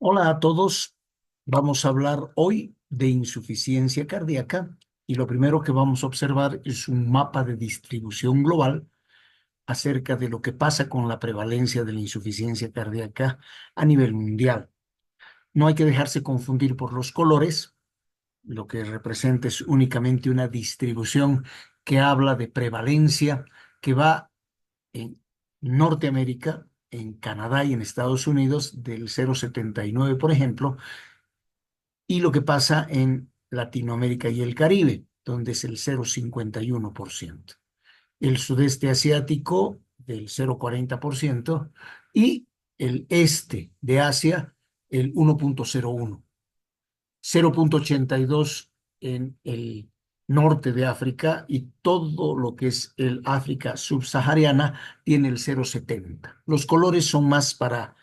Hola a todos, vamos a hablar hoy de insuficiencia cardíaca y lo primero que vamos a observar es un mapa de distribución global acerca de lo que pasa con la prevalencia de la insuficiencia cardíaca a nivel mundial. No hay que dejarse confundir por los colores, lo que representa es únicamente una distribución que habla de prevalencia que va en Norteamérica, en Canadá y en Estados Unidos del 0,79, por ejemplo, y lo que pasa en Latinoamérica y el Caribe, donde es el 0,51%. El sudeste asiático del 0,40% y el este de Asia el 1,01, 0,82 en el norte de África y todo lo que es el África subsahariana tiene el 0,70. Los colores son más para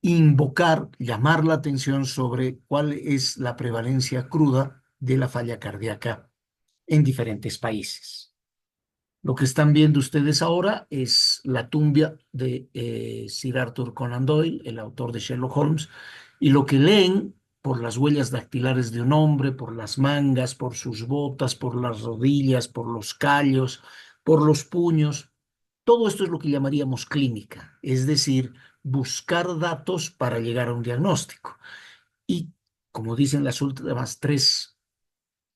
invocar, llamar la atención sobre cuál es la prevalencia cruda de la falla cardíaca en diferentes países. Lo que están viendo ustedes ahora es la tumba de Sir Arthur Conan Doyle, el autor de Sherlock Holmes, y lo que leen por las huellas dactilares de un hombre, por las mangas, por sus botas, por las rodillas, por los callos, por los puños, todo esto es lo que llamaríamos clínica, es decir, buscar datos para llegar a un diagnóstico. Y como dicen las últimas tres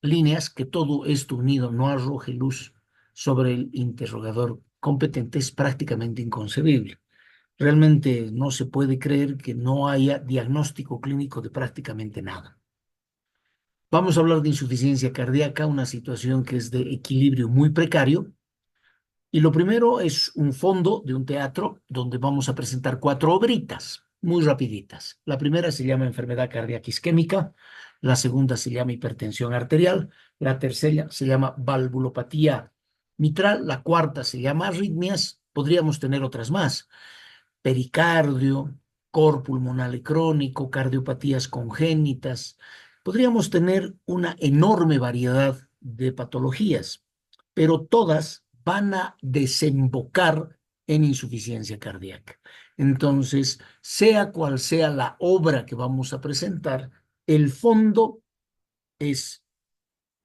líneas, que todo esto unido no arroje luz sobre el interrogador competente es prácticamente inconcebible. Realmente no se puede creer que no haya diagnóstico clínico de prácticamente nada. Vamos a hablar de insuficiencia cardíaca, una situación que es de equilibrio muy precario. Y lo primero es un fondo de un teatro donde vamos a presentar cuatro obritas muy rapiditas. La primera se llama enfermedad cardíaca isquémica, la segunda se llama hipertensión arterial, la tercera se llama valvulopatía mitral, la cuarta se llama arritmias, podríamos tener otras más, pericardio, cor pulmonar crónico, cardiopatías congénitas. Podríamos tener una enorme variedad de patologías, pero todas van a desembocar en insuficiencia cardíaca. Entonces, sea cual sea la obra que vamos a presentar, el fondo es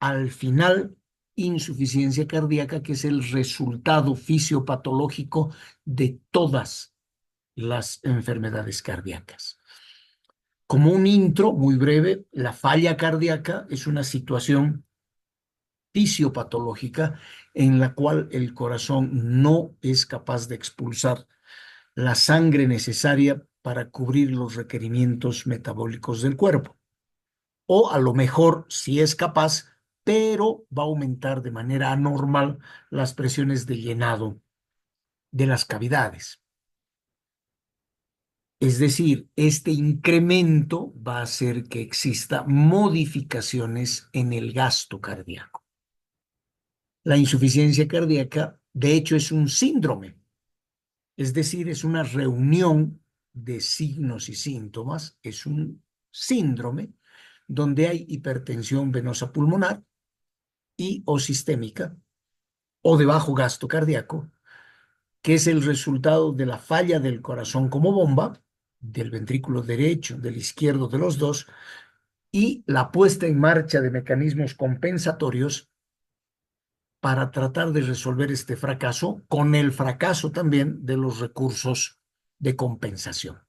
al final insuficiencia cardíaca, que es el resultado fisiopatológico de todas las enfermedades cardíacas. Como un intro muy breve, la falla cardíaca es una situación fisiopatológica en la cual el corazón no es capaz de expulsar la sangre necesaria para cubrir los requerimientos metabólicos del cuerpo. O a lo mejor sí es capaz, pero va a aumentar de manera anormal las presiones de llenado de las cavidades. Es decir, este incremento va a hacer que exista modificaciones en el gasto cardíaco. La insuficiencia cardíaca, de hecho, es un síndrome, es decir, es una reunión de signos y síntomas, es un síndrome donde hay hipertensión venosa pulmonar y o sistémica o de bajo gasto cardíaco, que es el resultado de la falla del corazón como bomba, del ventrículo derecho, del izquierdo, de los dos, y la puesta en marcha de mecanismos compensatorios para tratar de resolver este fracaso con el fracaso también de los recursos de compensación.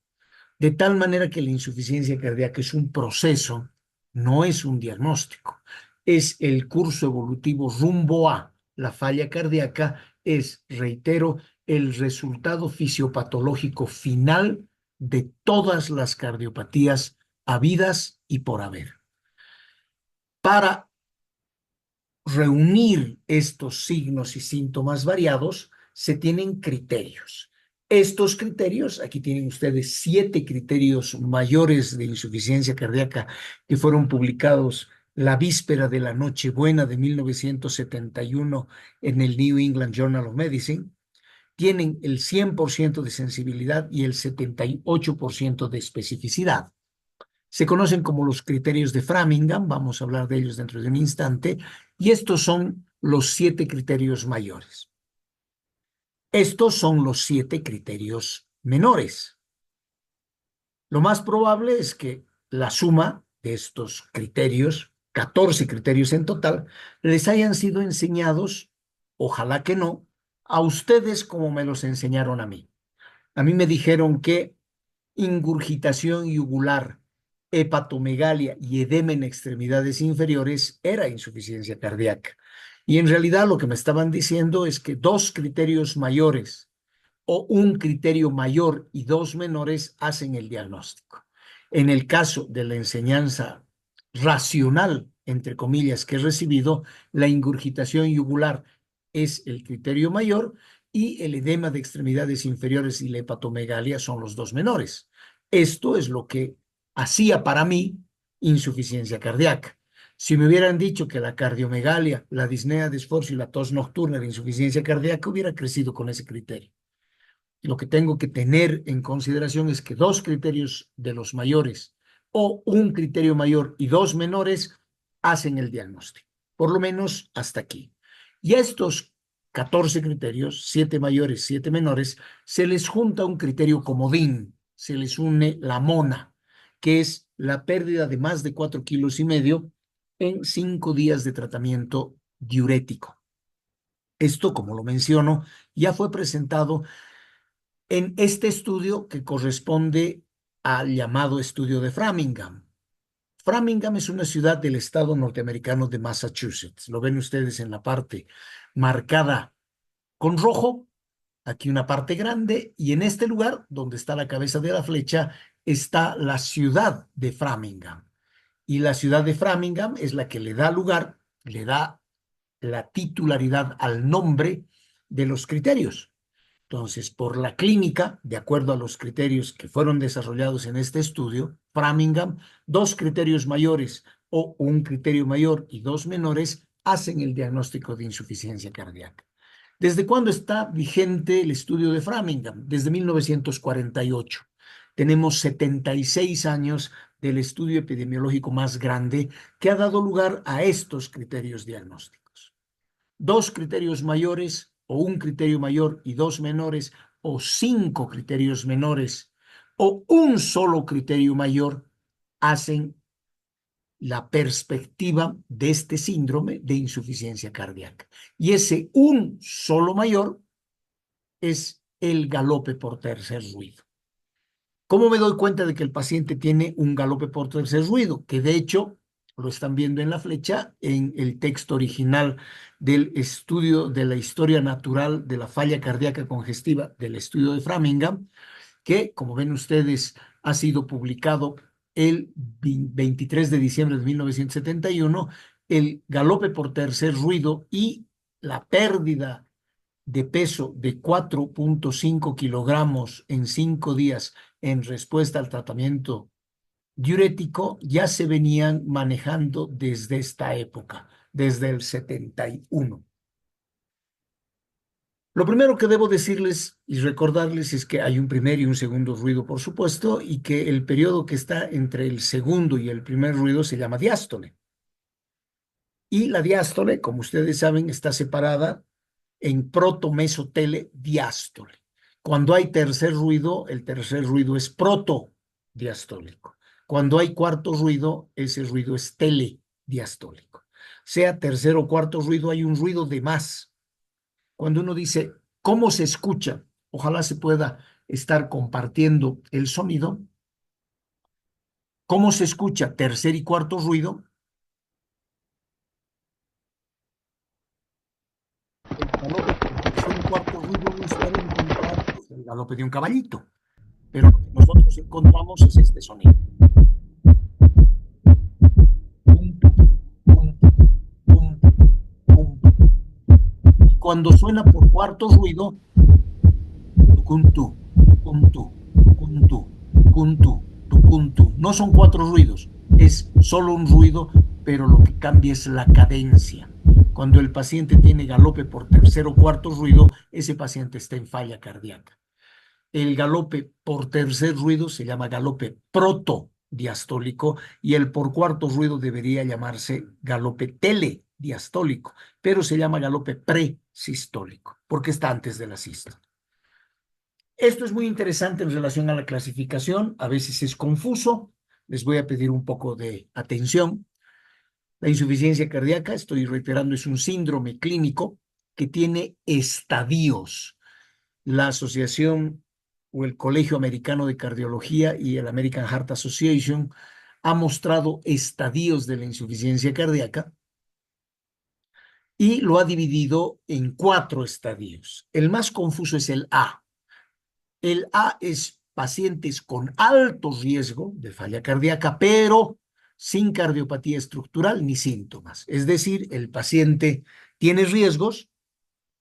De tal manera que la insuficiencia cardíaca es un proceso, no es un diagnóstico, es el curso evolutivo rumbo a la falla cardíaca, es, reitero, el resultado fisiopatológico final de todas las cardiopatías habidas y por haber. Para reunir estos signos y síntomas variados, se tienen criterios. Estos criterios, aquí tienen ustedes 7 criterios mayores de insuficiencia cardíaca que fueron publicados la víspera de la Nochebuena de 1971 en el New England Journal of Medicine. Tienen el 100% de sensibilidad y el 78% de especificidad. Se conocen como los criterios de Framingham, vamos a hablar de ellos dentro de un instante, y estos son los 7 criterios mayores. Estos son los 7 criterios menores. Lo más probable es que la suma de estos criterios, 14 criterios en total, les hayan sido enseñados, ojalá que no, a ustedes como me los enseñaron a mí. A mí me dijeron que ingurgitación yugular, hepatomegalia y edema en extremidades inferiores era insuficiencia cardíaca. Y en realidad lo que me estaban diciendo es que dos criterios mayores o un criterio mayor y dos menores hacen el diagnóstico. En el caso de la enseñanza racional, entre comillas, que he recibido, la ingurgitación yugular es el criterio mayor y el edema de extremidades inferiores y la hepatomegalia son los dos menores. Esto es lo que hacía para mí insuficiencia cardíaca. Si me hubieran dicho que la cardiomegalia, la disnea de esfuerzo y la tos nocturna era insuficiencia cardíaca, hubiera crecido con ese criterio. Lo que tengo que tener en consideración es que dos criterios de los mayores o un criterio mayor y dos menores hacen el diagnóstico, por lo menos hasta aquí. Y a estos 14 criterios, 7 mayores, 7 menores, se les junta un criterio comodín, se les une la mona, que es la pérdida de más de 4,5 kilos en 5 días de tratamiento diurético. Esto, como lo menciono, ya fue presentado en este estudio que corresponde al llamado estudio de Framingham. Framingham es una ciudad del estado norteamericano de Massachusetts. Lo ven ustedes en la parte marcada con rojo, aquí una parte grande, y en este lugar, donde está la cabeza de la flecha, está la ciudad de Framingham. Y la ciudad de Framingham es la que le da lugar, le da la titularidad al nombre de los criterios. Entonces, por la clínica, de acuerdo a los criterios que fueron desarrollados en este estudio, Framingham, dos criterios mayores o un criterio mayor y dos menores hacen el diagnóstico de insuficiencia cardíaca. ¿Desde cuándo está vigente el estudio de Framingham? Desde 1948. Tenemos 76 años del estudio epidemiológico más grande que ha dado lugar a estos criterios diagnósticos. Dos criterios mayores o un criterio mayor y dos menores o 5 criterios menores o un solo criterio mayor hacen la perspectiva de este síndrome de insuficiencia cardíaca. Y ese un solo mayor es el galope por tercer ruido. ¿Cómo me doy cuenta de que el paciente tiene un galope por tercer ruido? Que de hecho lo están viendo en la flecha, en el texto original del estudio de la historia natural de la falla cardíaca congestiva del estudio de Framingham, que, como ven ustedes, ha sido publicado el 23 de diciembre de 1971, el galope por tercer ruido y la pérdida de peso de 4,5 kilogramos en 5 días en respuesta al tratamiento diurético ya se venían manejando desde esta época, desde el 71. Lo primero que debo decirles y recordarles es que hay un primer y un segundo ruido, por supuesto, y que el periodo que está entre el segundo y el primer ruido se llama diástole. Y la diástole, como ustedes saben, está separada en proto-mesotele-diástole. Cuando hay tercer ruido, el tercer ruido es protodiastólico. Cuando hay cuarto ruido, ese ruido es telediastólico. Sea tercer o cuarto ruido, hay un ruido de más. Cuando uno dice, ¿cómo se escucha? Ojalá se pueda estar compartiendo el sonido. ¿Cómo se escucha tercer y cuarto ruido? El galope por tercer y cuarto ruido uno suele encontrar pues, el galope de un caballito, pero lo que nosotros encontramos es este sonido. Pum, pum, pum, pum. Y cuando suena por cuarto ruido, tucuntu, tucuntu, tucuntu, tucuntu, tucuntu. No son cuatro ruidos, es solo un ruido, pero lo que cambia es la cadencia. Cuando el paciente tiene galope por tercer o cuarto ruido, ese paciente está en falla cardíaca. El galope por tercer ruido se llama galope protodiastólico y el por cuarto ruido debería llamarse galope telediastólico, pero se llama galope presistólico porque está antes de la sístole. Esto es muy interesante en relación a la clasificación. A veces es confuso. Les voy a pedir un poco de atención. La insuficiencia cardíaca, estoy reiterando, es un síndrome clínico que tiene estadios. La asociación o el Colegio Americano de Cardiología y el American Heart Association ha mostrado estadios de la insuficiencia cardíaca y lo ha dividido en 4 estadios. El más confuso es el A. El A es pacientes con alto riesgo de falla cardíaca, pero sin cardiopatía estructural ni síntomas. Es decir, el paciente tiene riesgos,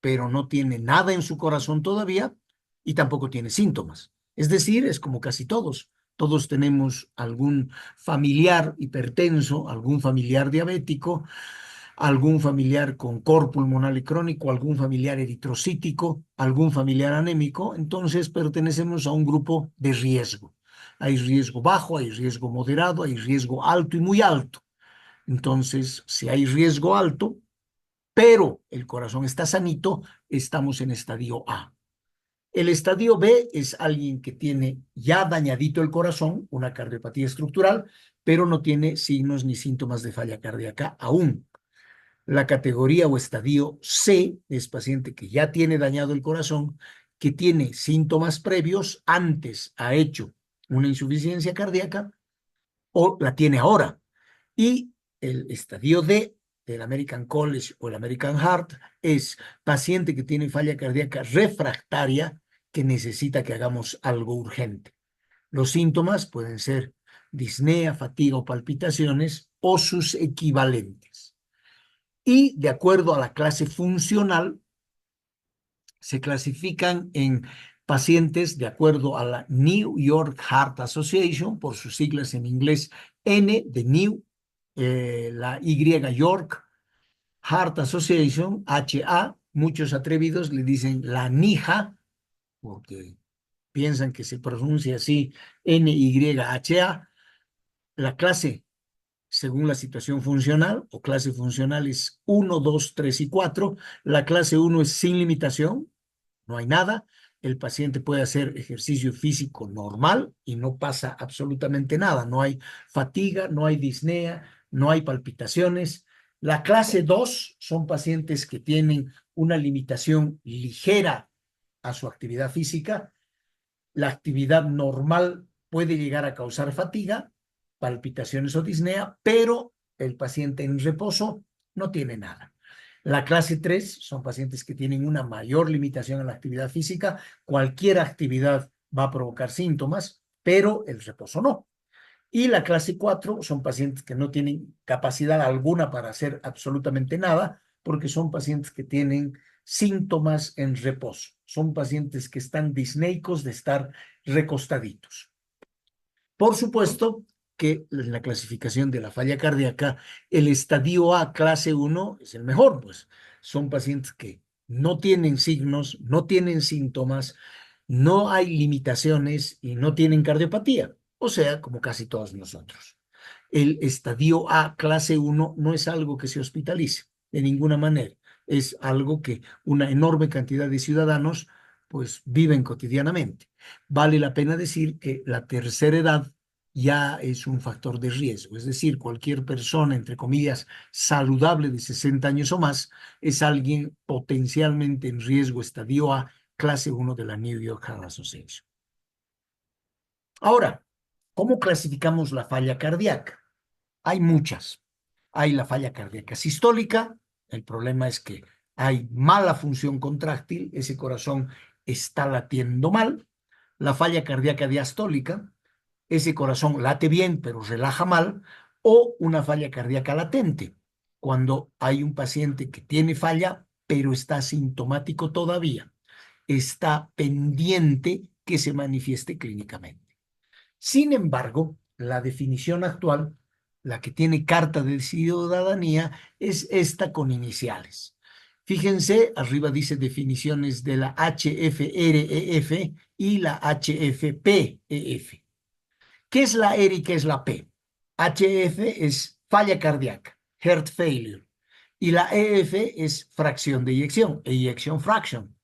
pero no tiene nada en su corazón todavía y tampoco tiene síntomas. Es decir, es como casi todos. Todos tenemos algún familiar hipertenso, algún familiar diabético, algún familiar con cor pulmonar crónico, algún familiar eritrocítico, algún familiar anémico. Entonces pertenecemos a un grupo de riesgo. Hay riesgo bajo, hay riesgo moderado, hay riesgo alto y muy alto. Entonces, si hay riesgo alto, pero el corazón está sanito, estamos en estadio A. El estadio B es alguien que tiene ya dañadito el corazón, una cardiopatía estructural, pero no tiene signos ni síntomas de falla cardíaca aún. La categoría o estadio C es paciente que ya tiene dañado el corazón, que tiene síntomas previos, antes ha hecho una insuficiencia cardíaca o la tiene ahora. Y el estadio D del American College o el American Heart es paciente que tiene falla cardíaca refractaria que necesita que hagamos algo urgente. Los síntomas pueden ser disnea, fatiga o palpitaciones o sus equivalentes. Y de acuerdo a la clase funcional, se clasifican en pacientes de acuerdo a la New York Heart Association, por sus siglas en inglés, N de New, la Y York Heart Association, HA. Muchos atrevidos le dicen la NIHA, porque piensan que se pronuncia así, NYHA. La clase, según la situación funcional, o clase funcional, es 1, 2, 3 y 4. La clase 1 es sin limitación, no hay nada. El paciente puede hacer ejercicio físico normal y no pasa absolutamente nada. No hay fatiga, no hay disnea, no hay palpitaciones. La clase 2 son pacientes que tienen una limitación ligera a su actividad física. La actividad normal puede llegar a causar fatiga, palpitaciones o disnea, pero el paciente en reposo no tiene nada. La clase 3 son pacientes que tienen una mayor limitación en la actividad física. Cualquier actividad va a provocar síntomas, pero el reposo no. Y la clase 4 son pacientes que no tienen capacidad alguna para hacer absolutamente nada, porque son pacientes que tienen síntomas en reposo. Son pacientes que están disneicos de estar recostaditos. Por supuesto que en la clasificación de la falla cardíaca, el estadio A clase 1 es el mejor, pues son pacientes que no tienen signos, no tienen síntomas, no hay limitaciones y no tienen cardiopatía, o sea, como casi todos nosotros. El estadio A clase 1 no es algo que se hospitalice de ninguna manera, es algo que una enorme cantidad de ciudadanos pues viven cotidianamente. Vale la pena decir que la tercera edad ya es un factor de riesgo, es decir, cualquier persona, entre comillas, saludable de 60 años o más, es alguien potencialmente en riesgo estadio A, clase 1 de la New York Heart Association. Ahora, ¿cómo clasificamos la falla cardíaca? Hay muchas. Hay la falla cardíaca sistólica, el problema es que hay mala función contráctil, ese corazón está latiendo mal. La falla cardíaca diastólica, ese corazón late bien pero relaja mal. O una falla cardíaca latente, cuando hay un paciente que tiene falla pero está asintomático todavía, está pendiente que se manifieste clínicamente. Sin embargo, la definición actual, la que tiene carta de ciudadanía, es esta con iniciales. Fíjense, arriba dice definiciones de la HFrEF y la HFpEF. ¿Qué es la R y qué es la P? HF es falla cardíaca, heart failure, y la EF es fracción de eyección, ejection fraction.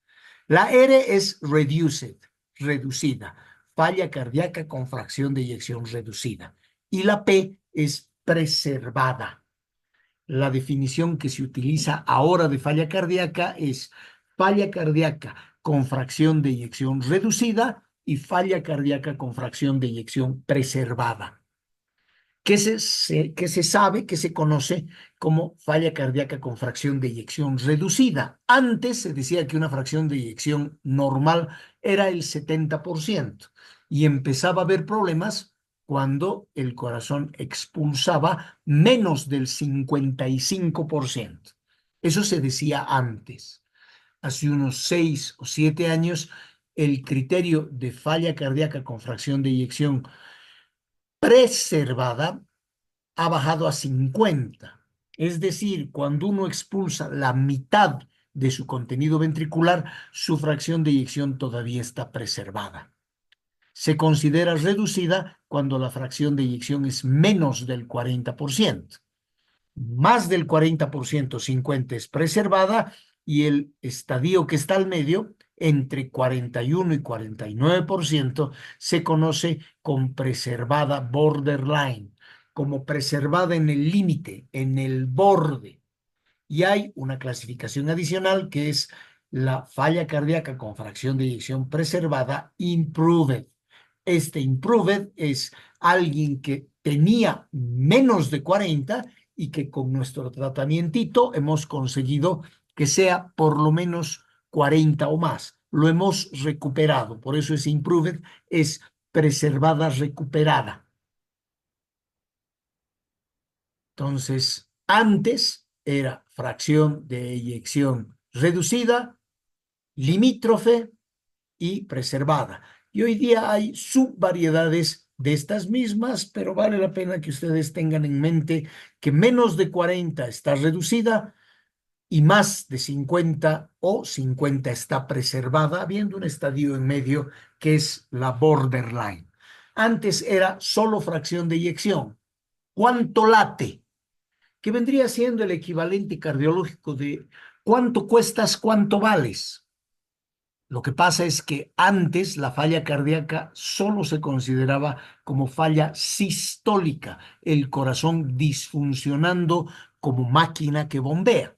La R es reduced, reducida, falla cardíaca con fracción de eyección reducida. Y la P es preservada. La definición que se utiliza ahora de falla cardíaca es falla cardíaca con fracción de eyección reducida y falla cardíaca con fracción de eyección preservada, que se sabe, que se conoce como falla cardíaca con fracción de eyección reducida. Antes se decía que una fracción de eyección normal era el 70% y empezaba a haber problemas cuando el corazón expulsaba menos del 55%. Eso se decía antes. Hace unos 6 o 7 años, el criterio de falla cardíaca con fracción de eyección preservada ha bajado a 50. Es decir, cuando uno expulsa la mitad de su contenido ventricular, su fracción de eyección todavía está preservada. Se considera reducida cuando la fracción de eyección es menos del 40%. Más del 40%, 50 es preservada, y el estadio que está al medio, entre 41 y 49%, se conoce con preservada borderline, como preservada en el límite, en el borde. Y hay una clasificación adicional que es la falla cardíaca con fracción de eyección preservada improved. Este improved es alguien que tenía menos de 40 y que con nuestro tratamiento hemos conseguido que sea por lo menos 40 o más. Lo hemos recuperado. Por eso ese improved es preservada recuperada. Entonces, antes era fracción de eyección reducida, limítrofe y preservada. Y hoy día hay subvariedades de estas mismas, pero vale la pena que ustedes tengan en mente que menos de 40 está reducida y más de 50 o 50 está preservada, habiendo un estadio en medio que es la borderline. Antes era solo fracción de eyección. ¿Cuánto late? Que vendría siendo el equivalente cardiológico de cuánto cuestas, cuánto vales. Lo que pasa es que antes la falla cardíaca solo se consideraba como falla sistólica, el corazón disfuncionando como máquina que bombea.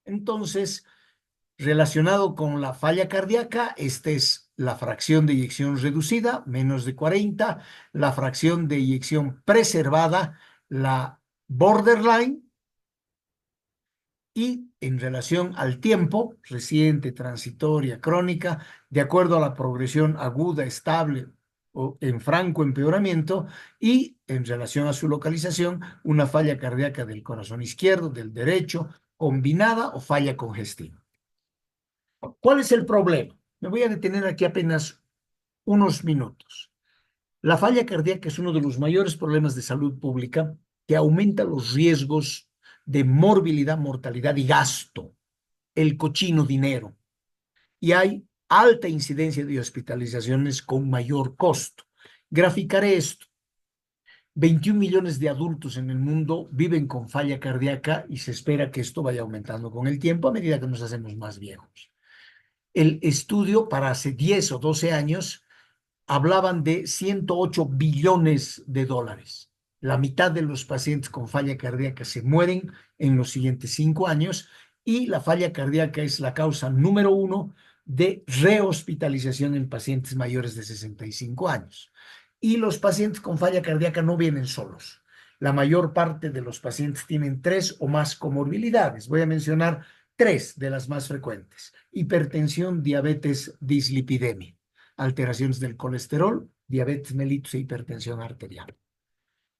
Entonces, relacionado con la falla cardíaca, esta es la fracción de eyección reducida, menos de 40, la fracción de eyección preservada, la borderline, y en relación al tiempo, reciente, transitoria, crónica, de acuerdo a la progresión aguda, estable o en franco empeoramiento, y en relación a su localización, una falla cardíaca del corazón izquierdo, del derecho, combinada o falla congestiva. ¿Cuál es el problema? Me voy a detener aquí apenas unos minutos. La falla cardíaca es uno de los mayores problemas de salud pública que aumenta los riesgos de morbilidad, mortalidad y gasto, el cochino dinero. Y hay alta incidencia de hospitalizaciones con mayor costo. Graficaré esto. 21 millones de adultos en el mundo viven con falla cardíaca y se espera que esto vaya aumentando con el tiempo a medida que nos hacemos más viejos. El estudio para hace 10 o 12 años hablaban de 108 billones de dólares. La mitad de los pacientes con falla cardíaca se mueren en los siguientes 5 años, y la falla cardíaca es la causa número 1 de rehospitalización en pacientes mayores de 65 años. Y los pacientes con falla cardíaca no vienen solos. La mayor parte de los pacientes tienen 3 o más comorbilidades. Voy a mencionar 3 de las más frecuentes: hipertensión, diabetes, dislipidemia, alteraciones del colesterol, diabetes mellitus e hipertensión arterial.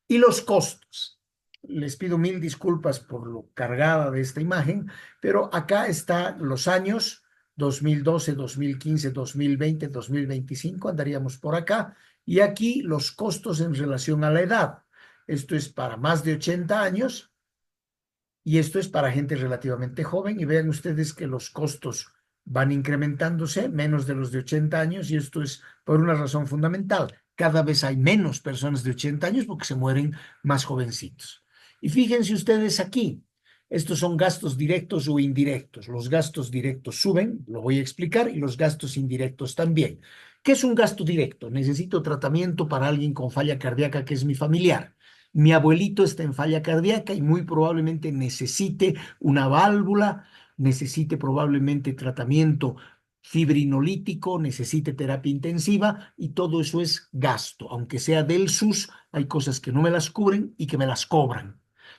Y los costos. Les pido mil disculpas por lo cargada de esta imagen, pero acá están los años: 2012, 2015, 2020, 2025, andaríamos por acá. Y aquí los costos en relación a la edad. Esto es para más de 80 años y esto es para gente relativamente joven. Y vean ustedes que los costos van incrementándose, menos de los de 80 años, y esto es por una razón fundamental. Cada vez hay menos personas de 80 años porque se mueren más jovencitos. Y fíjense ustedes aquí, estos son gastos directos o indirectos. Los gastos directos suben, lo voy a explicar, y los gastos indirectos también. ¿Qué es un gasto directo? Necesito tratamiento para alguien con falla cardíaca que es mi familiar. Mi abuelito está en falla cardíaca y muy probablemente necesite una válvula, necesite probablemente tratamiento fibrinolítico, necesite terapia intensiva y todo eso es gasto. Aunque sea del SUS, hay cosas que no me las cubren y que me las cobran.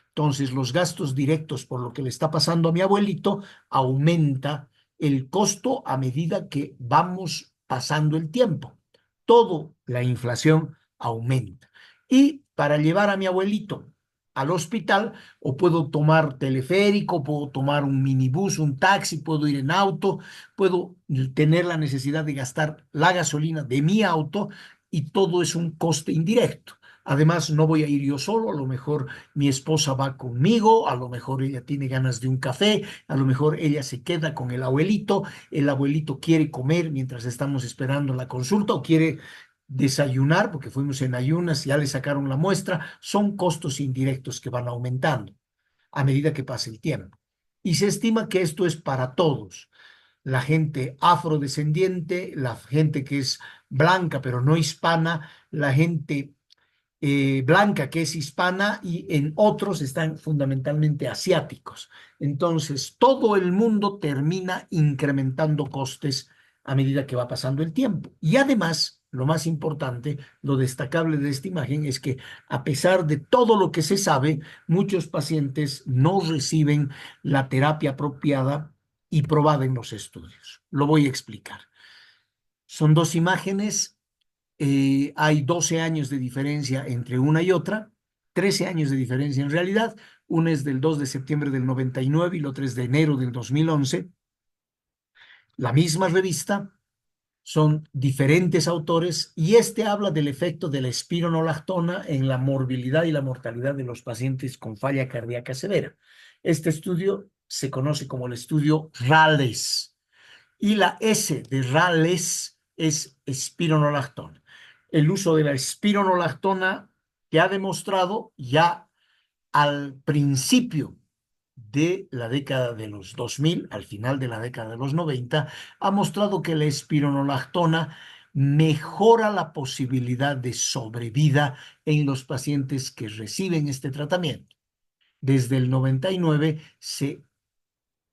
Entonces, los gastos directos por lo que le está pasando a mi abuelito aumenta el costo a medida que vamos pasando el tiempo. Todo la inflación aumenta. Y para llevar a mi abuelito al hospital, o puedo tomar teleférico, puedo tomar un minibús, un taxi, puedo ir en auto, puedo tener la necesidad de gastar la gasolina de mi auto y todo es un coste indirecto. Además, no voy a ir yo solo, a lo mejor mi esposa va conmigo, a lo mejor ella tiene ganas de un café, a lo mejor ella se queda con el abuelito quiere comer mientras estamos esperando la consulta o quiere desayunar porque fuimos en ayunas, ya le sacaron la muestra, son costos indirectos que van aumentando a medida que pasa el tiempo. Y se estima que esto es para todos, la gente afrodescendiente, la gente que es blanca pero no hispana, la gente blanca que es hispana y en otros están fundamentalmente asiáticos. Entonces, todo el mundo termina incrementando costes a medida que va pasando el tiempo. Y además, lo más importante, lo destacable de esta imagen es que a pesar de todo lo que se sabe, muchos pacientes no reciben la terapia apropiada y probada en los estudios. Lo voy a explicar. Son dos imágenes, hay 12 años de diferencia entre una y otra, 13 años de diferencia en realidad. Una es del 2 de septiembre del 99 y la otra es de enero del 2011. La misma revista, son diferentes autores y este habla del efecto de la espironolactona en la morbilidad y la mortalidad de los pacientes con falla cardíaca severa. Este estudio se conoce como el estudio RALES y la S de RALES es espironolactona. El uso de la espironolactona que ha demostrado ya al principio de la década de los 2000, al final de la década de los 90, ha mostrado que la espironolactona mejora la posibilidad de sobrevida en los pacientes que reciben este tratamiento. Desde el 99 se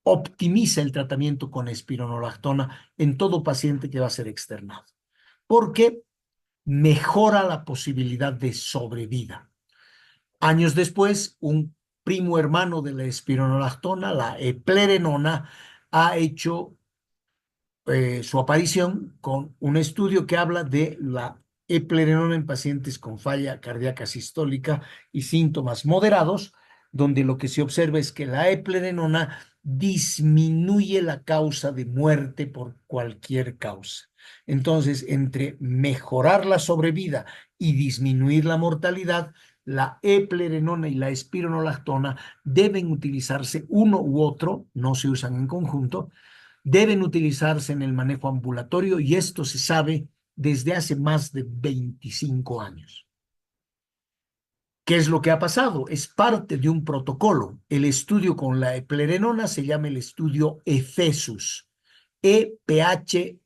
optimiza el tratamiento con espironolactona en todo paciente que va a ser externado, porque mejora la posibilidad de sobrevida. Años después, un primo hermano de la espironolactona, la eplerenona, ha hecho su aparición con un estudio que habla de la eplerenona en pacientes con falla cardíaca sistólica y síntomas moderados, donde lo que se observa es que la eplerenona disminuye la causa de muerte por cualquier causa. Entonces, entre mejorar la sobrevida y disminuir la mortalidad, la eplerenona y la espironolactona deben utilizarse uno u otro, no se usan en conjunto, deben utilizarse en el manejo ambulatorio y esto se sabe desde hace más de 25 años. ¿Qué es lo que ha pasado? Es parte de un protocolo. El estudio con la eplerenona se llama el estudio EFESUS. EPHESUS,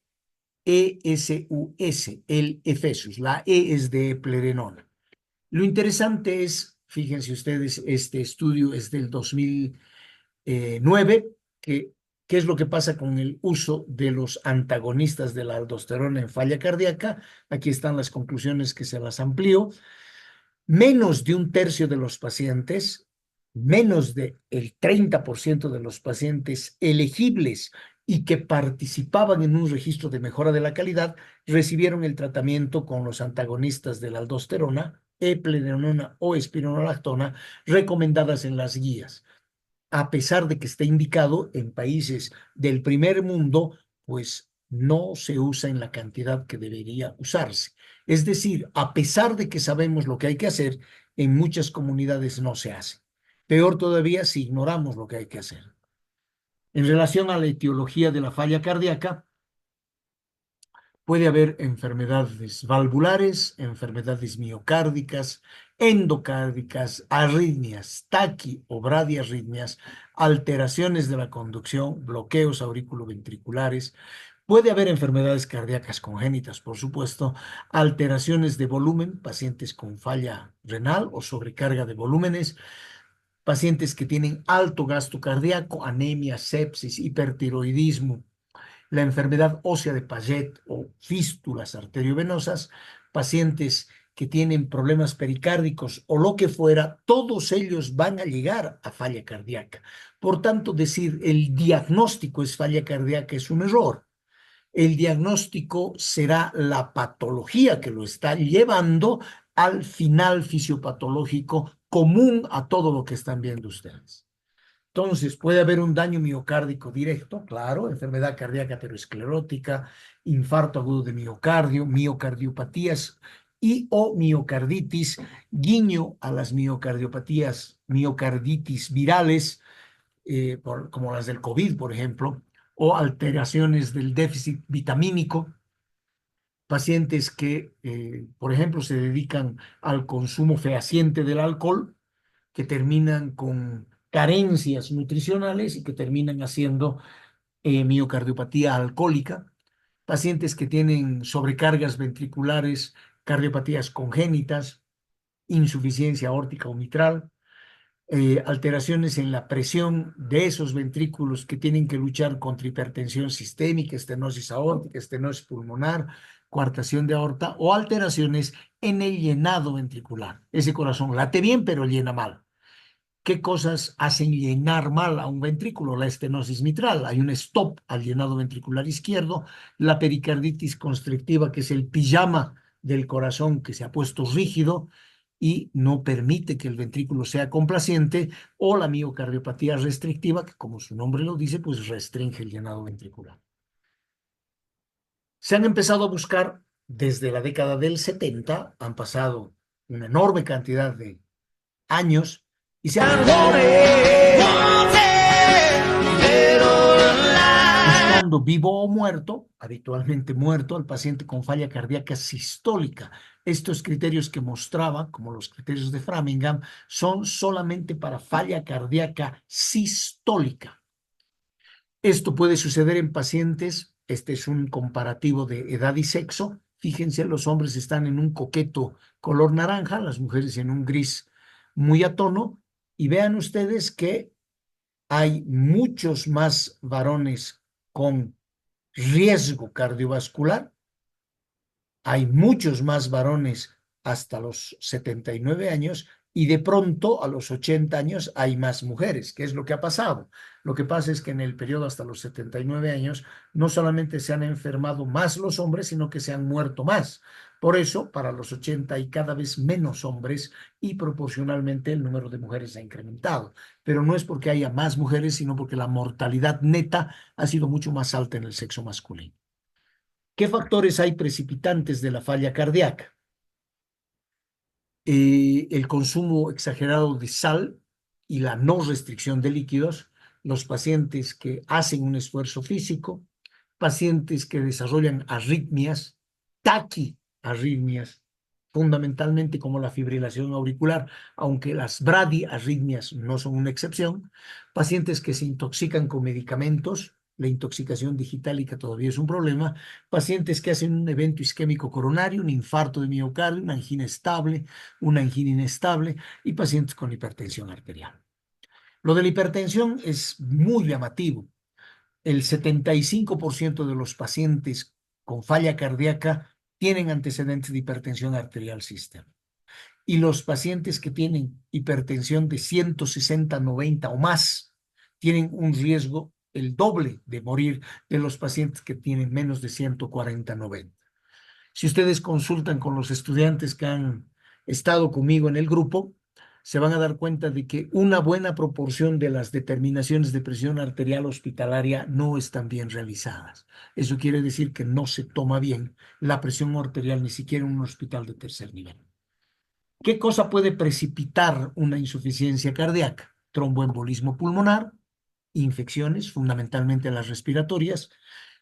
el EFESUS. La E es de eplerenona. Lo interesante es, fíjense ustedes, este estudio es del 2009, que ¿qué es lo que pasa con el uso de los antagonistas de la aldosterona en falla cardíaca? Aquí están las conclusiones que se las amplío. Menos de un tercio de los pacientes, menos del 30% de los pacientes elegibles y que participaban en un registro de mejora de la calidad, recibieron el tratamiento con los antagonistas de la aldosterona, eplerenona o espironolactona, recomendadas en las guías. A pesar de que esté indicado en países del primer mundo, pues no se usa en la cantidad que debería usarse. Es decir, a pesar de que sabemos lo que hay que hacer, en muchas comunidades no se hace. Peor todavía si ignoramos lo que hay que hacer. En relación a la etiología de la falla cardíaca, puede haber enfermedades valvulares, enfermedades miocárdicas, endocárdicas, arritmias, taqui o bradiarritmias, alteraciones de la conducción, bloqueos auriculoventriculares, Puede haber enfermedades cardíacas congénitas, por supuesto, alteraciones de volumen, pacientes con falla renal o sobrecarga de volúmenes, pacientes que tienen alto gasto cardíaco, anemia, sepsis, hipertiroidismo, la enfermedad ósea de Paget o fístulas arteriovenosas, pacientes que tienen problemas pericárdicos o lo que fuera, todos ellos van a llegar a falla cardíaca. Por tanto, decir el diagnóstico es falla cardíaca es un error. El diagnóstico será la patología que lo está llevando al final fisiopatológico común a todo lo que están viendo ustedes. Entonces, puede haber un daño miocárdico directo, claro, enfermedad cardíaca aterosclerótica, infarto agudo de miocardio, miocardiopatías y o miocarditis, guiño a las miocardiopatías, miocarditis virales, como las del COVID, por ejemplo, o alteraciones del déficit vitamínico, pacientes que, por ejemplo, se dedican al consumo fehaciente del alcohol, que terminan con carencias nutricionales y que terminan haciendo miocardiopatía alcohólica, pacientes que tienen sobrecargas ventriculares, cardiopatías congénitas, insuficiencia aórtica o mitral, alteraciones en la presión de esos ventrículos que tienen que luchar contra hipertensión sistémica, estenosis aórtica, estenosis pulmonar, coartación de aorta o alteraciones en el llenado ventricular. Ese corazón late bien, pero llena mal. ¿Qué cosas hacen llenar mal a un ventrículo? La estenosis mitral, hay un stop al llenado ventricular izquierdo, la pericarditis constrictiva, que es el pijama del corazón que se ha puesto rígido y no permite que el ventrículo sea complaciente, o la miocardiopatía restrictiva, que como su nombre lo dice, pues restringe el llenado ventricular. Se han empezado a buscar desde la década del 70, han pasado una enorme cantidad de años y se han buscando vivo o muerto, habitualmente muerto, al paciente con falla cardíaca sistólica. Estos criterios que mostraba, como los criterios de Framingham, son solamente para falla cardíaca sistólica. Esto puede suceder en pacientes, este es un comparativo de edad y sexo. Fíjense, los hombres están en un coqueto color naranja, las mujeres en un gris muy a tono, y vean ustedes que hay muchos más varones con riesgo cardiovascular, hay muchos más varones hasta los 79 años y de pronto a los 80 años hay más mujeres. ¿Qué es lo que ha pasado? Lo que pasa es que en el periodo hasta los 79 años no solamente se han enfermado más los hombres, sino que se han muerto más. Por eso, para los 80 hay cada vez menos hombres y proporcionalmente el número de mujeres ha incrementado. Pero no es porque haya más mujeres, sino porque la mortalidad neta ha sido mucho más alta en el sexo masculino. ¿Qué factores hay precipitantes de la falla cardíaca? El consumo exagerado de sal y la no restricción de líquidos, los pacientes que hacen un esfuerzo físico, pacientes que desarrollan arritmias, taquiarritmias, fundamentalmente como la fibrilación auricular, aunque las bradiarritmias no son una excepción, pacientes que se intoxican con medicamentos, la intoxicación digitálica todavía es un problema, pacientes que hacen un evento isquémico coronario, un infarto de miocardio, una angina estable, una angina inestable y pacientes con hipertensión arterial. Lo de la hipertensión es muy llamativo. El 75% de los pacientes con falla cardíaca tienen antecedentes de hipertensión arterial sistémica. Y los pacientes que tienen hipertensión de 160/90 o más tienen un riesgo el doble de morir de los pacientes que tienen menos de 140/90. Si ustedes consultan con los estudiantes que han estado conmigo en el grupo, se van a dar cuenta de que una buena proporción de las determinaciones de presión arterial hospitalaria no están bien realizadas. Eso quiere decir que no se toma bien la presión arterial ni siquiera en un hospital de tercer nivel. ¿Qué cosa puede precipitar una insuficiencia cardíaca? Tromboembolismo pulmonar, infecciones, fundamentalmente las respiratorias,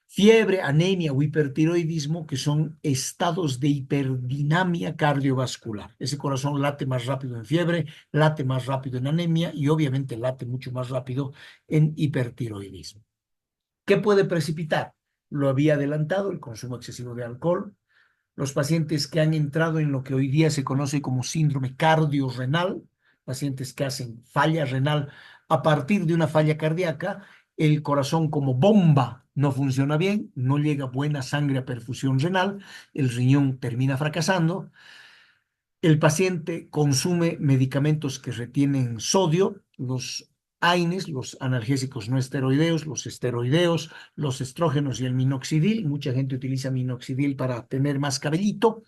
fiebre, anemia o hipertiroidismo, que son estados de hiperdinamia cardiovascular. Ese corazón late más rápido en fiebre, late más rápido en anemia y obviamente late mucho más rápido en hipertiroidismo. ¿Qué puede precipitar? Lo había adelantado, el consumo excesivo de alcohol. Los pacientes que han entrado en lo que hoy día se conoce como síndrome cardiorrenal, pacientes que hacen falla renal a partir de una falla cardíaca, el corazón como bomba no funciona bien, no llega buena sangre a perfusión renal, el riñón termina fracasando, el paciente consume medicamentos que retienen sodio, los AINES, los analgésicos no esteroideos, los esteroideos, los estrógenos y el minoxidil. Mucha gente utiliza minoxidil para tener más cabellito.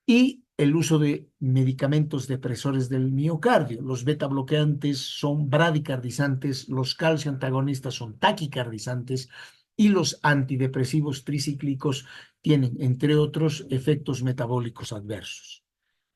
Y el uso de medicamentos depresores del miocardio. Los beta bloqueantes son bradicardizantes, los calcio antagonistas son taquicardizantes y los antidepresivos tricíclicos tienen, entre otros, efectos metabólicos adversos.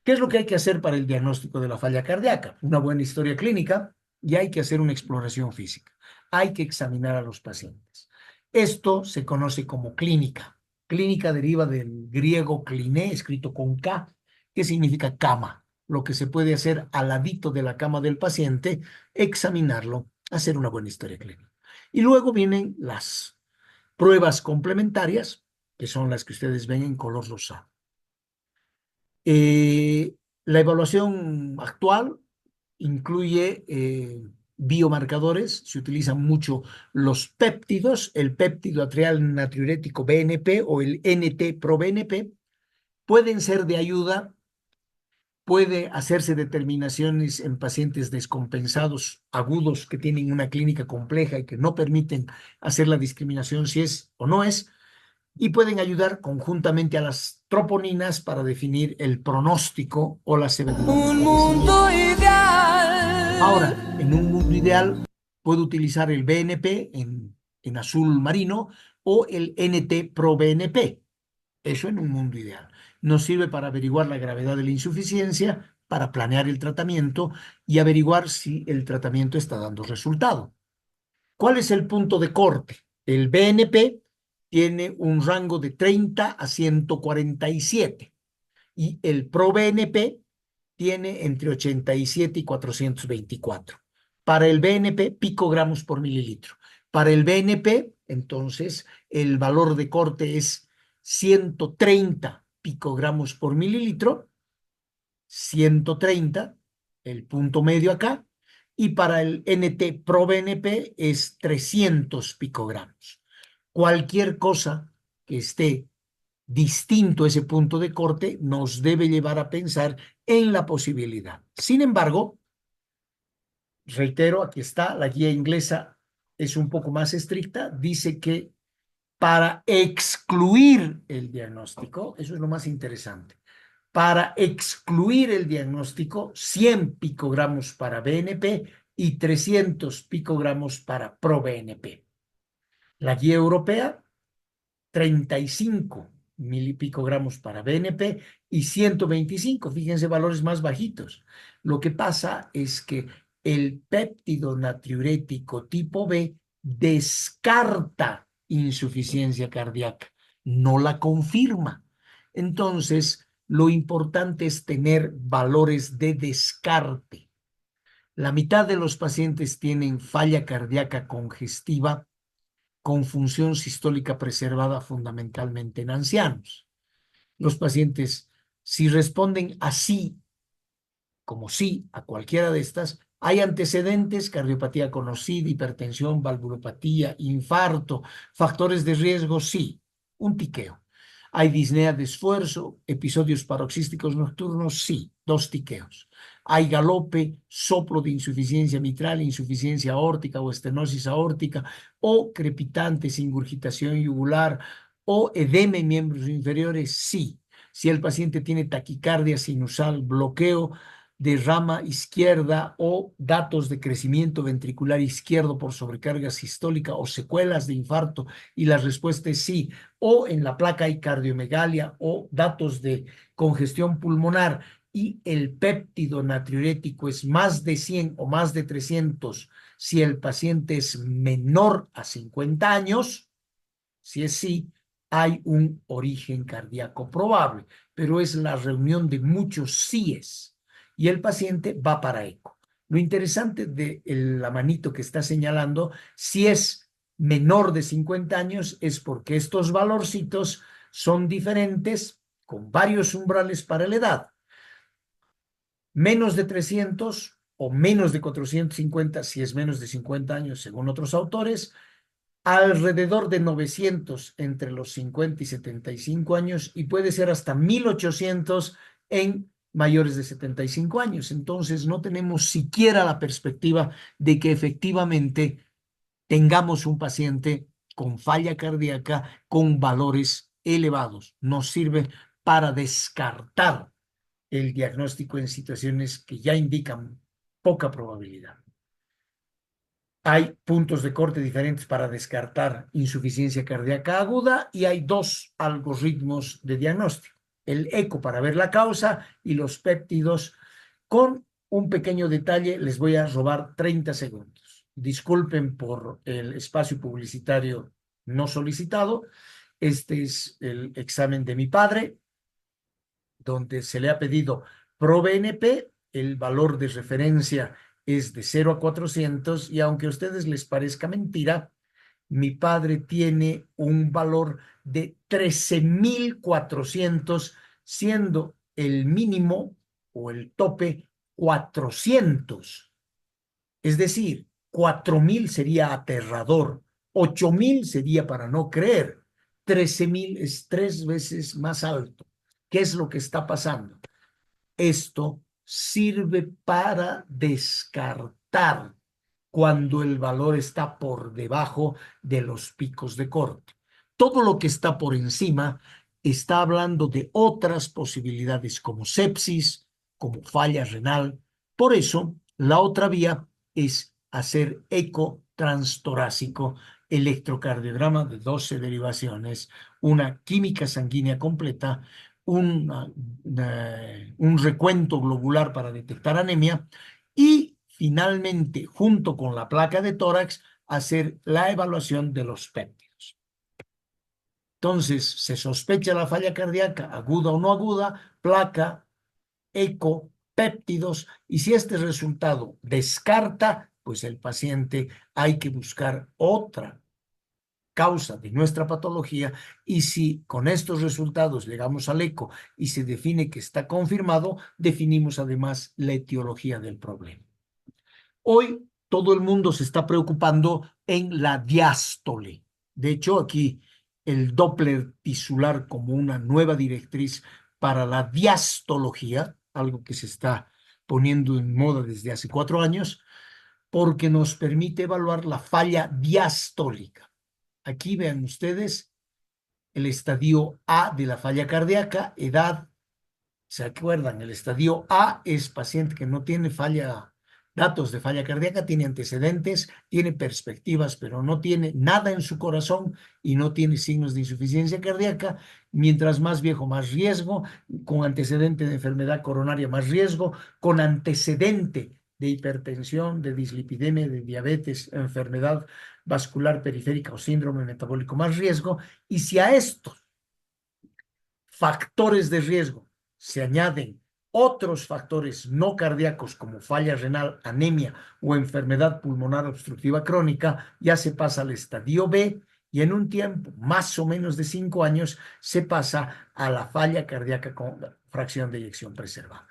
¿Qué es lo que hay que hacer para el diagnóstico de la falla cardíaca? Una buena historia clínica y hay que hacer una exploración física. Hay que examinar a los pacientes. Esto se conoce como clínica. Clínica deriva del griego kliné, escrito con K, que significa cama. Lo que se puede hacer al ladito de la cama del paciente, examinarlo, hacer una buena historia clínica. Y luego vienen las pruebas complementarias, que son las que ustedes ven en color rosado. La evaluación actual incluye biomarcadores, se utilizan mucho los péptidos, el péptido atrial natriurético BNP o el NT-proBNP, pueden ser de ayuda, puede hacerse determinaciones en pacientes descompensados agudos que tienen una clínica compleja y que no permiten hacer la discriminación si es o no es, y pueden ayudar conjuntamente a las troponinas para definir el pronóstico o la severidad. Un mundo ideal. Ahora, en un mundo ideal, puedo utilizar el BNP en azul marino o el NT-proBNP. Eso en un mundo ideal. Nos sirve para averiguar la gravedad de la insuficiencia, para planear el tratamiento y averiguar si el tratamiento está dando resultado. ¿Cuál es el punto de corte? El BNP tiene un rango de 30 a 147 y el ProBNP tiene entre 87 y 424. Para el BNP, picogramos por mililitro. Para el BNP, entonces, el valor de corte es 130 picogramos por mililitro, 130, el punto medio acá, y para el NT-proBNP es 300 picogramos. Cualquier cosa que esté distinto a ese punto de corte nos debe llevar a pensar en la posibilidad. Sin embargo, reitero, aquí está, la guía inglesa es un poco más estricta, dice que para excluir el diagnóstico, eso es lo más interesante, para excluir el diagnóstico, 100 picogramos para BNP y 300 picogramos para ProBNP. La guía europea, 35 milipicogramos para BNP y 125, fíjense valores más bajitos. Lo que pasa es que el péptido natriurético tipo B descarta insuficiencia cardíaca, no la confirma. Entonces, lo importante es tener valores de descarte. La mitad de los pacientes tienen falla cardíaca congestiva con función sistólica preservada fundamentalmente en ancianos. Los pacientes, si responden así, como sí, a cualquiera de estas, hay antecedentes, cardiopatía conocida, hipertensión, valvulopatía, infarto, factores de riesgo, sí, un tiqueo. Hay disnea de esfuerzo, episodios paroxísticos nocturnos, sí, 2 tiqueos. Hay galope, soplo de insuficiencia mitral, insuficiencia aórtica o estenosis aórtica, o crepitantes, ingurgitación yugular, o edema en miembros inferiores, sí. Si el paciente tiene taquicardia sinusal, bloqueo de rama izquierda o datos de crecimiento ventricular izquierdo por sobrecarga sistólica o secuelas de infarto, y la respuesta es sí, o en la placa hay cardiomegalia o datos de congestión pulmonar y el péptido natriurético es más de 100 o más de 300 si el paciente es menor a 50 años, si es sí, hay un origen cardíaco probable, pero es la reunión de muchos síes y el paciente va para eco. Lo interesante de la manito que está señalando, si es menor de 50 años es porque estos valorcitos son diferentes con varios umbrales para la edad. Menos de 300 o menos de 450 si es menos de 50 años según otros autores, alrededor de 900 entre los 50 y 75 años y puede ser hasta 1800 en mayores de 75 años. Entonces no tenemos siquiera la perspectiva de que efectivamente tengamos un paciente con falla cardíaca con valores elevados. Nos sirve para descartar el diagnóstico en situaciones que ya indican poca probabilidad. Hay puntos de corte diferentes para descartar insuficiencia cardíaca aguda y hay dos algoritmos de diagnóstico. El eco para ver la causa y los péptidos. Con un pequeño detalle, les voy a robar 30 segundos. Disculpen por el espacio publicitario no solicitado. Este es el examen de mi padre, donde se le ha pedido ProBNP, el valor de referencia es de 0 a 400 y aunque a ustedes les parezca mentira, mi padre tiene un valor de 13.400, siendo el mínimo o el tope 400. Es decir, 4.000 sería aterrador, 8.000 sería para no creer, 13.000 es 3 veces más alto. ¿Qué es lo que está pasando? Esto sirve para descartar cuando el valor está por debajo de los picos de corte. Todo lo que está por encima está hablando de otras posibilidades como sepsis, como falla renal. Por eso, la otra vía es hacer eco transtorácico, electrocardiograma de 12 derivaciones, una química sanguínea completa, un recuento globular para detectar anemia y finalmente, junto con la placa de tórax, hacer la evaluación de los péptidos. Entonces, se sospecha la falla cardíaca, aguda o no aguda, placa, eco, péptidos, y si este resultado descarta, pues el paciente hay que buscar otra causa de nuestra patología y si con estos resultados llegamos al eco y se define que está confirmado, definimos además la etiología del problema. Hoy todo el mundo se está preocupando en la diástole. De hecho, aquí el Doppler tisular como una nueva directriz para la diastología, algo que se está poniendo en moda desde hace 4 años, porque nos permite evaluar la falla diastólica. Aquí vean ustedes el estadio A de la falla cardíaca, edad. ¿Se acuerdan? El estadio A es paciente que no tiene datos de falla cardíaca, tiene antecedentes, tiene perspectivas, pero no tiene nada en su corazón y no tiene signos de insuficiencia cardíaca. Mientras más viejo, más riesgo, con antecedente de enfermedad coronaria, más riesgo, con antecedente de hipertensión, de dislipidemia, de diabetes, enfermedad vascular periférica o síndrome metabólico, más riesgo. Y si a estos factores de riesgo se añaden otros factores no cardíacos como falla renal, anemia o enfermedad pulmonar obstructiva crónica, ya se pasa al estadio B y en un tiempo más o menos de 5 años se pasa a la falla cardíaca con fracción de eyección preservada.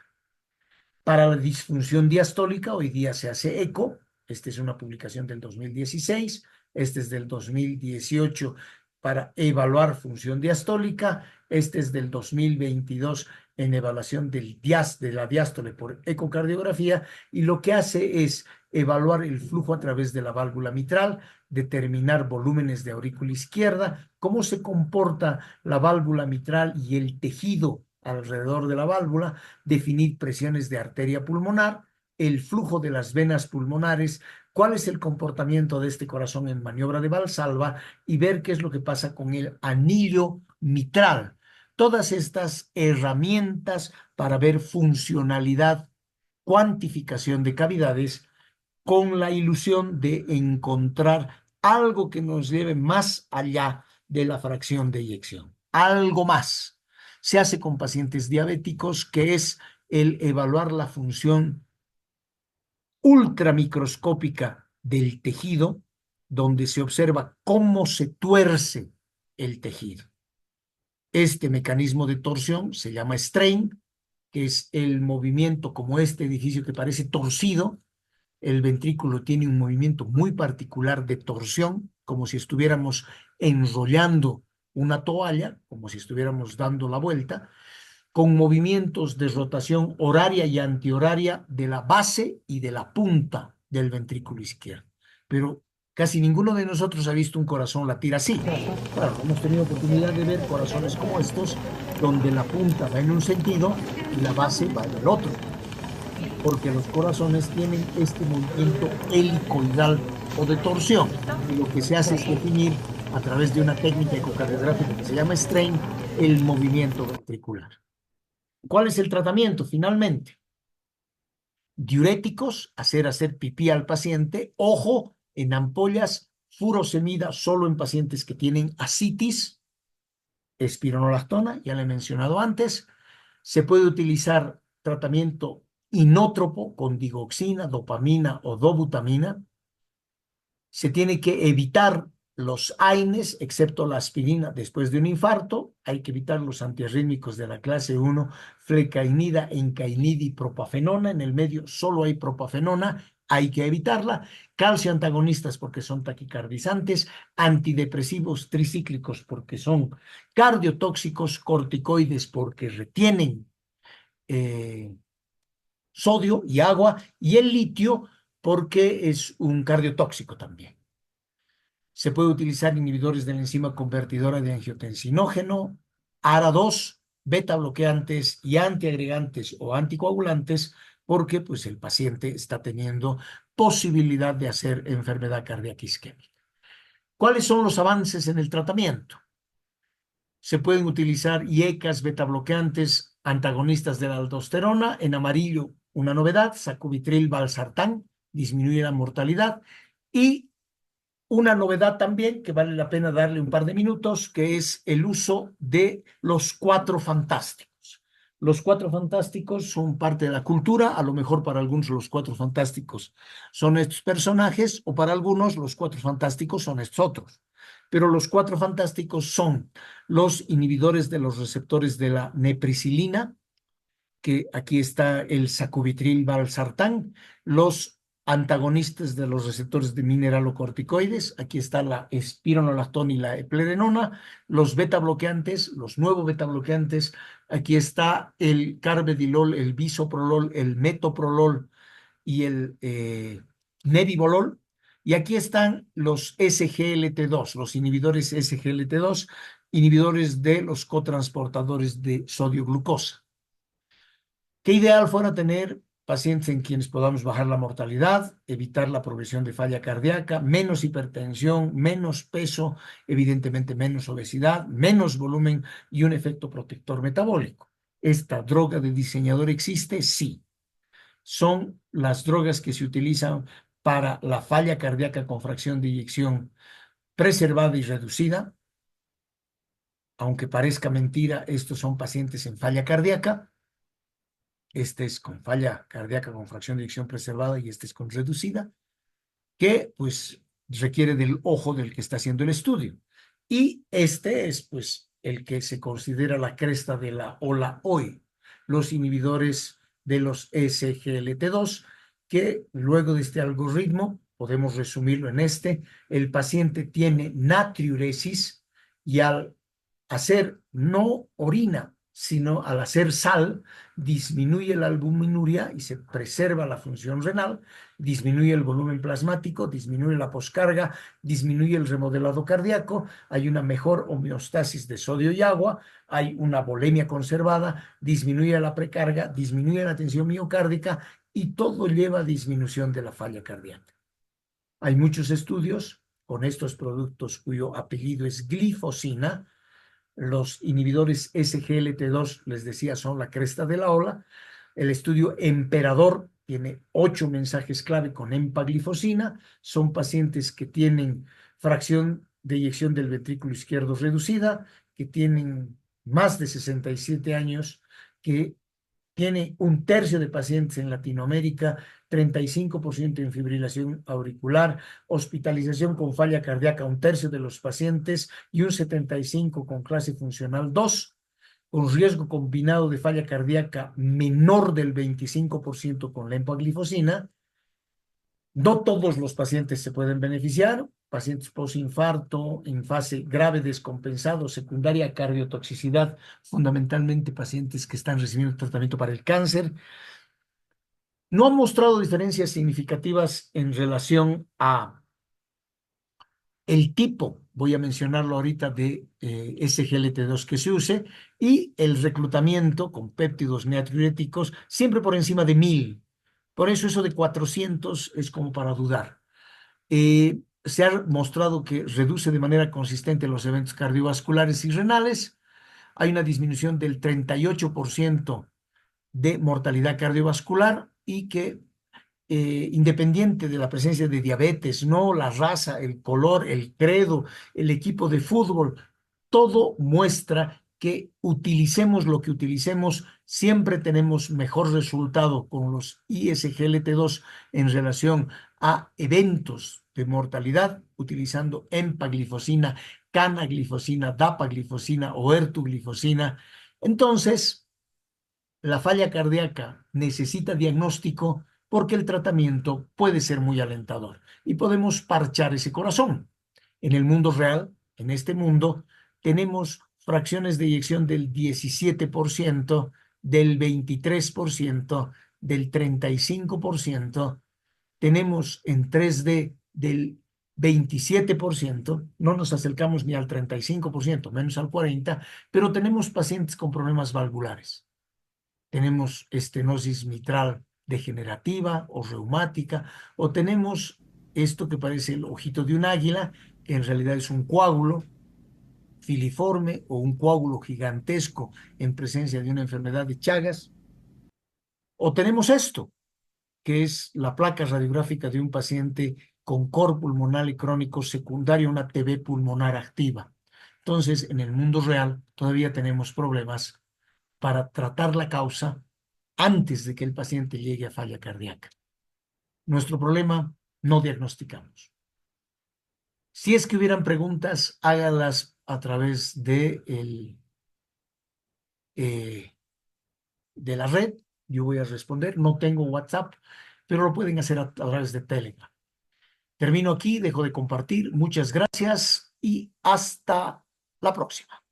Para la disfunción diastólica, hoy día se hace eco. Esta es una publicación del 2016, este es del 2018 para evaluar función diastólica, este es del 2022 en evaluación de la diástole por ecocardiografía y lo que hace es evaluar el flujo a través de la válvula mitral, determinar volúmenes de aurícula izquierda, cómo se comporta la válvula mitral y el tejido alrededor de la válvula, definir presiones de arteria pulmonar, el flujo de las venas pulmonares, cuál es el comportamiento de este corazón en maniobra de Valsalva y ver qué es lo que pasa con el anillo mitral. Todas estas herramientas para ver funcionalidad, cuantificación de cavidades con la ilusión de encontrar algo que nos lleve más allá de la fracción de eyección, algo más. Se hace con pacientes diabéticos, que es el evaluar la función ultramicroscópica del tejido donde se observa cómo se tuerce el tejido. Este mecanismo de torsión se llama strain, que es el movimiento como este edificio que parece torcido. El ventrículo tiene un movimiento muy particular de torsión, como si estuviéramos enrollando una toalla, como si estuviéramos dando la vuelta, con movimientos de rotación horaria y antihoraria de la base y de la punta del ventrículo izquierdo. Pero casi ninguno de nosotros ha visto un corazón latir así. Claro, hemos tenido oportunidad de ver corazones como estos, donde la punta va en un sentido y la base va en el otro, porque los corazones tienen este movimiento helicoidal o de torsión. Y lo que se hace es definir a través de una técnica ecocardiográfica que se llama strain el movimiento ventricular. ¿Cuál es el tratamiento finalmente? Diuréticos, hacer pipí al paciente, ojo, en ampollas, furosemida solo en pacientes que tienen ascitis, espironolactona, ya le he mencionado antes. Se puede utilizar tratamiento inótropo con digoxina, dopamina o dobutamina. Se tiene que evitar los AINES, excepto la aspirina después de un infarto. Hay que evitar los antiarrítmicos de la clase 1, flecainida, encainida y propafenona. En el medio solo hay propafenona, hay que evitarla. Calcio antagonistas porque son taquicardizantes, antidepresivos tricíclicos porque son cardiotóxicos, corticoides porque retienen sodio y agua, y el litio porque es un cardiotóxico también. Se puede utilizar inhibidores de la enzima convertidora de angiotensinógeno, ARA2, beta bloqueantes y antiagregantes o anticoagulantes, porque pues, el paciente está teniendo posibilidad de hacer enfermedad cardíaca isquémica. ¿Cuáles son los avances en el tratamiento? Se pueden utilizar IECAs, beta bloqueantes, antagonistas de la aldosterona. En amarillo, una novedad, sacubitril valsartán, disminuye la mortalidad. Y una novedad también que vale la pena darle un par de minutos, que es el uso de los cuatro fantásticos. Los cuatro fantásticos son parte de la cultura, a lo mejor para algunos los cuatro fantásticos son estos personajes, o para algunos los cuatro fantásticos son estos otros. Pero los cuatro fantásticos son los inhibidores de los receptores de la neprisilina, que aquí está el sacubitril valsartán, los antagonistas de los receptores de mineralocorticoides, aquí está la espironolactona y la eplerenona, los beta bloqueantes, los nuevos beta bloqueantes, aquí está el carvedilol, el bisoprolol, el metoprolol y el nebivolol, y aquí están los SGLT2, los inhibidores SGLT2, inhibidores de los cotransportadores de sodio-glucosa. ¿Qué ideal fuera tener pacientes en quienes podamos bajar la mortalidad, evitar la progresión de falla cardíaca, menos hipertensión, menos peso, evidentemente menos obesidad, menos volumen y un efecto protector metabólico? ¿Esta droga de diseñador existe? Sí. Son las drogas que se utilizan para la falla cardíaca con fracción de eyección preservada y reducida. Aunque parezca mentira, estos son pacientes en falla cardíaca. Este es con falla cardíaca con fracción de eyección preservada y este es con reducida, que pues requiere del ojo del que está haciendo el estudio. Y este es pues el que se considera la cresta de la ola hoy, los inhibidores de los SGLT2, que luego de este algoritmo, podemos resumirlo en este, el paciente tiene natriuresis y al hacer no orina, sino al hacer sal, disminuye la albuminuria y se preserva la función renal, disminuye el volumen plasmático, disminuye la poscarga, disminuye el remodelado cardíaco, hay una mejor homeostasis de sodio y agua, hay una volemia conservada, disminuye la precarga, disminuye la tensión miocárdica y todo lleva a disminución de la falla cardíaca. Hay muchos estudios con estos productos cuyo apellido es glifosina. Los inhibidores SGLT2, les decía, son la cresta de la ola. El estudio Emperador tiene 8 mensajes clave con empaglifosina. Son pacientes que tienen fracción de eyección del ventrículo izquierdo reducida, que tienen más de 67 años, que tiene un tercio de pacientes en Latinoamérica, 35% en fibrilación auricular, hospitalización con falla cardíaca, un tercio de los pacientes y un 75% con clase funcional 2, con riesgo combinado de falla cardíaca menor del 25% con la empaglifosina. No todos los pacientes se pueden beneficiar. Pacientes postinfarto, en fase grave descompensado, secundaria cardiotoxicidad, fundamentalmente pacientes que están recibiendo tratamiento para el cáncer, no han mostrado diferencias significativas en relación a el tipo, voy a mencionarlo ahorita, de SGLT2 que se use y el reclutamiento con péptidos natriuréticos siempre por encima de 1000. Por eso eso de 400 es como para dudar. Se ha mostrado que reduce de manera consistente los eventos cardiovasculares y renales. Hay una disminución del 38% de mortalidad cardiovascular y que independiente de la presencia de diabetes, no la raza, el color, el credo, el equipo de fútbol, todo muestra que utilicemos lo que utilicemos, siempre tenemos mejor resultado con los ISGLT2 en relación a eventos de mortalidad utilizando empaglifosina, canaglifosina, dapaglifosina o ertuglifosina. Entonces, la falla cardíaca necesita diagnóstico porque el tratamiento puede ser muy alentador y podemos parchar ese corazón. En el mundo real, en este mundo, tenemos fracciones de eyección del 17%, del 23%, del 35%. Tenemos en 3D del 27%, no nos acercamos ni al 35%, menos al 40%, pero tenemos pacientes con problemas valvulares. Tenemos estenosis mitral degenerativa o reumática, o tenemos esto que parece el ojito de un águila, que en realidad es un coágulo filiforme o un coágulo gigantesco en presencia de una enfermedad de Chagas, o tenemos esto, que es la placa radiográfica de un paciente con cor pulmonar y crónico secundario a una TB pulmonar activa. Entonces, en el mundo real todavía tenemos problemas para tratar la causa antes de que el paciente llegue a falla cardíaca. Nuestro problema, no diagnosticamos. Si es que hubieran preguntas, hágalas a través de la red. Yo voy a responder. No tengo WhatsApp, pero lo pueden hacer a través de Telegram. Termino aquí, dejo de compartir. Muchas gracias y hasta la próxima.